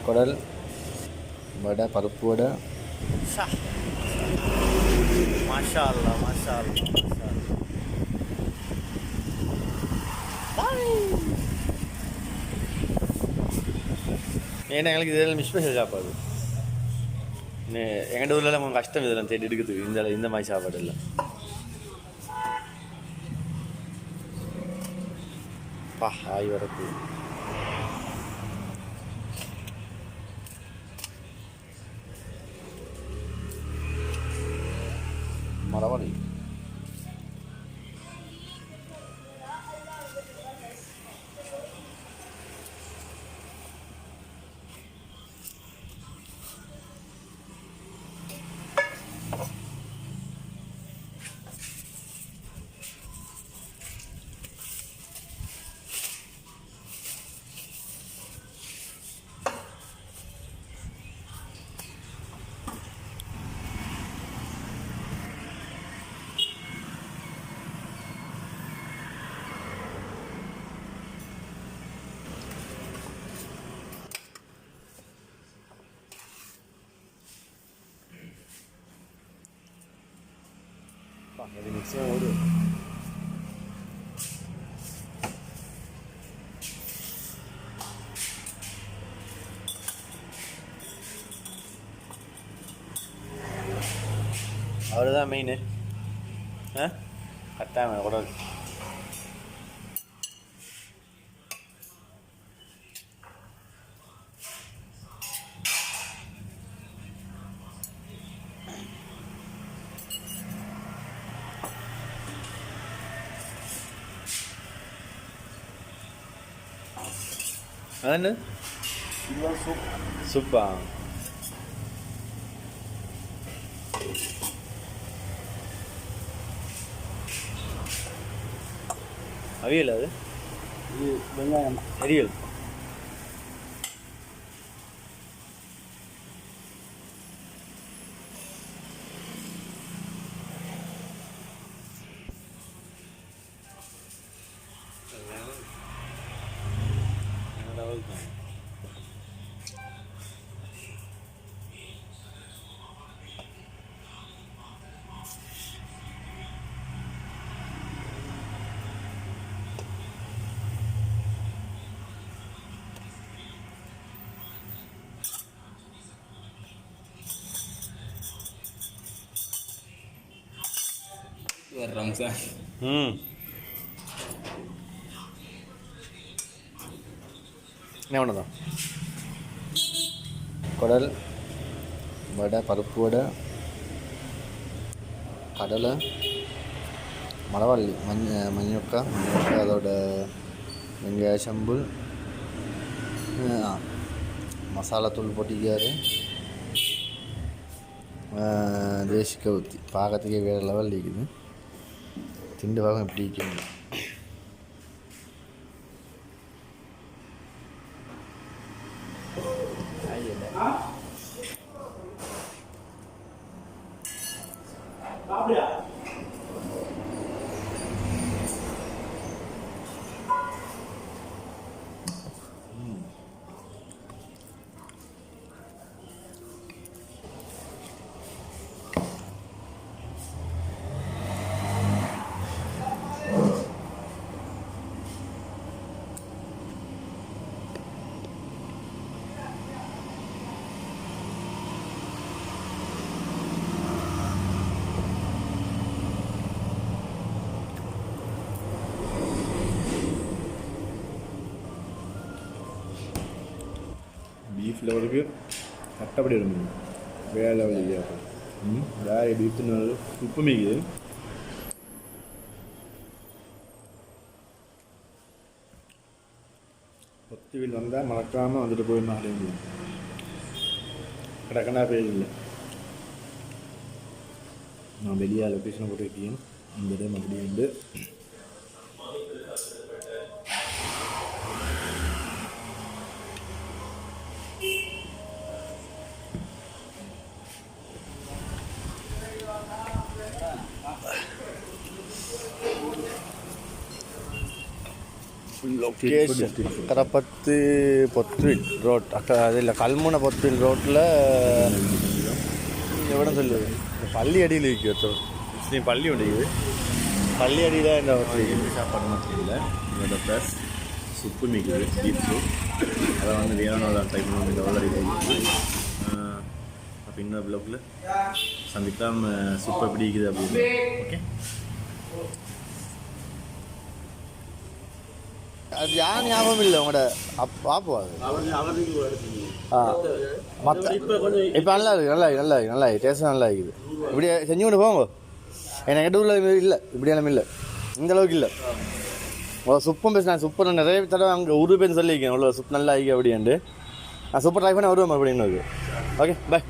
குடல் வடை, பருப்பு வடை. மாஷா அல்லா, மாஷா அல்லா, மாஷா அல்லா. ஏன்னா எங்களுக்கு இதெல்லாம் ஸ்பெஷல் சாப்பாடு. எங்கள் ஊர்லலாம் கொஞ்சம் கஷ்டம் இதெல்லாம் தேடி எடுக்கிறதுக்கு, இந்த மாதிரி சாப்பாடு எல்லாம். பா ஆய் வரப்பு மரவள்ளி. அது மிக்ஸியாக ஓடும். அவ்வளோதான் மெயின். கட்டாயம் உடல் அதானே சூப்பா. அவியல் அது வெங்காயம் எரியல். ரம்ஜான். என்ன ஒன்றுதான் குடல் வடை, பருப்பு வடை, கடலை, மரவள்ளி, மஞ்சக்காய், அதோட வெங்காய சம்பு, மசாலாத்தூள் போட்டிக்காரு, தேசிக்க ஊற்றி பார்க்கறதுக்கே வேறு லெவல் இருக்குது. திண்டு பாகம் எப்படி இருக்குது. பீஃப் லெவலுக்கு கட்டப்படி இருக்கும். வேறு லெவல் இல்லையா? வேறு பீஃப் உப்பு மிகுது. பத்துவில் வந்தால் மறக்காமல் வந்துட்டு போயிடணும். அப்படிங்க கிடக்கண்டா பேர் இல்லை. நான் வெளியே லொக்கேஷனை போட்டு வைக்கிறேன். இந்த டைம் அப்படி உண்டு. லொக்கேஷன் கரப்பத்து பொத்துவில் ரோட் அதில் கல்முனை பொத்துவில் ரோட்டில் எவ்வளோ சொல்லுது பள்ளி அடியில் இருக்கு ஒருத்தர் முஸ்லீம் பள்ளி ஒன்று இருக்குது பள்ளி அடியில் இந்த சாப்பாடு மட்டும் இல்லை இதோட ப்ளஸ் சுப்பு மிக்குது பீஃப் சூப் அதை வந்து வேணும் ட்ரை பண்ணுவோம் இந்த ஆல்ரெடி அப்போ இன்னொரு ப்ளாக்கில் சந்திக்கலாம் சூப் எப்படி இருக்குது அப்படின்னு ஓகே. அது யார் ஞாபகம் இல்லை உங்களோட பார்ப்போம் அது மற்ற இப்போ நல்லா இருக்குது நல்லா டேஸ்ட் நல்லா இருக்குது இப்படி செஞ்சு கொண்டு போங்க. எனக்கு எடூரில் இல்லை இப்படியெல்லாம் இல்லை இந்த அளவுக்கு இல்லை. அவ்வளோ சுப்பும் பேச நான் சூப்பர் நிறைய தடவை அங்கே பேர் சொல்லியிருக்கேன் அவ்வளோ சுப் நல்லா ஆகி அப்படின்ட்டு நான் சூப்பர் ட்ரை பண்ணி வருவேன் அப்படின்னு. Okay bye.